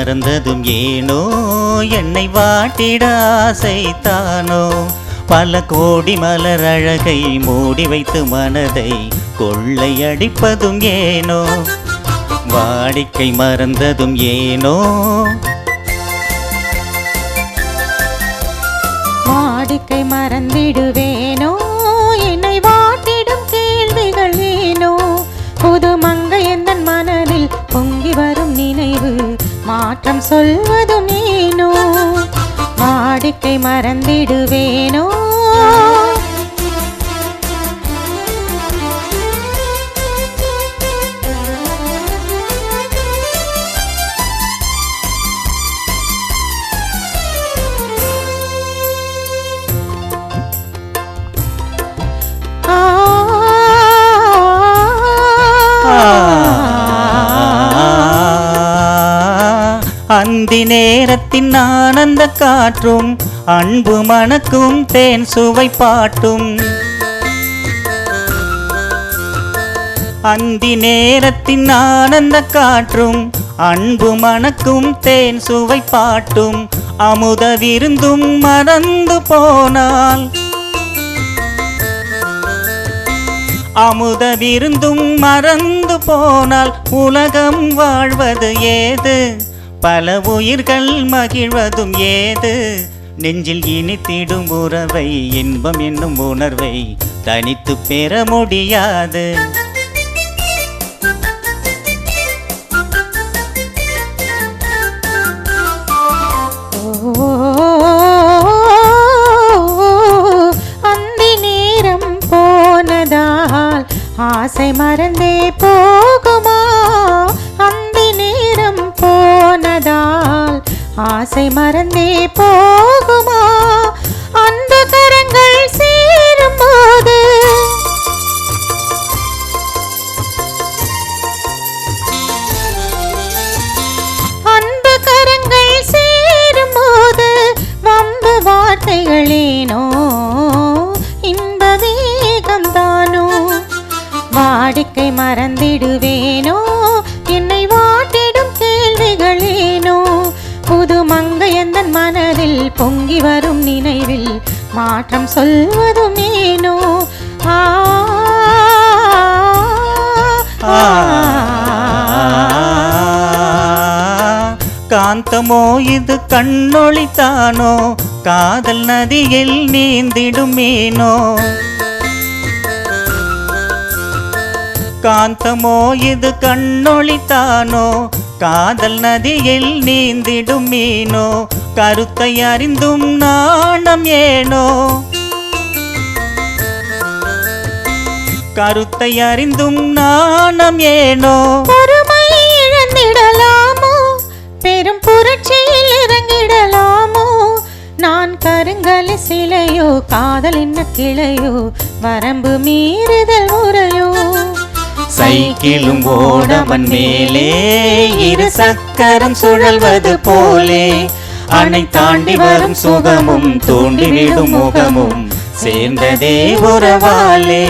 மறந்ததும் ஏனோ என்னை வாட்டிட ஆசைத்தானோ பல கோடி மலர் அழகை மூடி வைத்து மனதை கொள்ளையடிப்பதும் ஏனோ வாடிக்கை மறந்ததும் ஏனோ வாடிக்கை மறந்திடுவேனோ என்னை வாட்டிடும் கேள்விகள் ஏனோ புது மங்கை எந்தன் மனதில் பொங்கி வரும் நினைவு மாற்றம் சொல்வதும் ஏனோ வாடிக்கை மறந்திடுவேனோ அந்தி நேரத்தின் ஆனந்த காற்றும் அன்பு மணக்கும் தேன் சுவை பாட்டும் அந்தி நேரத்தின் ஆனந்த காற்றும் அன்பு மணக்கும் தேன் சுவை பாட்டும் அமுத விருந்தும் மறந்து போனால் அமுத விருந்தும் மறந்து போனால் உலகம் வாழ்வது ஏது பல உயிர்கள் மகிழ்வதும் ஏது நெஞ்சில் இனித்திடும் உறவை இன்பம் என்னும் உணர்வை தனித்து பெற முடியாது அந்தி நேரம் போனதால் ஆசை மறந்தே போகுமா அந்தி நேரம் போனதால் ஆசை மறந்தே போகுமா அன்பு கரங்கள் சேரும் போது அன்பு கரங்கள் சேரும் போது வம்பு வார்த்தைகளேனோ இன்ப வேகம்தானோ வாடிக்கை மறந்திடுவேனோ என்னை வாட்டிடும் கேள்விகளேனோ புது மங்கை எந்தன் மனதில் பொங்கி வரும் நினைவில் மாற்றம் சொல்வதும் ஏனோ காந்தமோ இது கண்ணொளித்தானோ காதல் நதியில் நீந்திடும் மீனோ காந்தமோ இது கண்ணொளித்தானோ காதல் நதியில் நீந்திடும் மீனோ கருத்தை அறிந்தும் நாணம் ஏனோ கருத்தை அறிந்தும் நாணம் ஏனோ பொறுமை இழந்திடலாமோ பெரும் புரட்சியில் இறங்கிடலாமோ நான் கருங்கல் சிலையோ காதல் என்ன கிளையோ வரம்பு மீறுதல் முறையோ சைக்கிளும் ஓடவன் மேலே இரு சக்கரம் சுழல்வது போலே அணை தாண்டி வரும் சுகமும் தூண்டிவிடும் முகமும் சேர்ந்ததே உறவாலே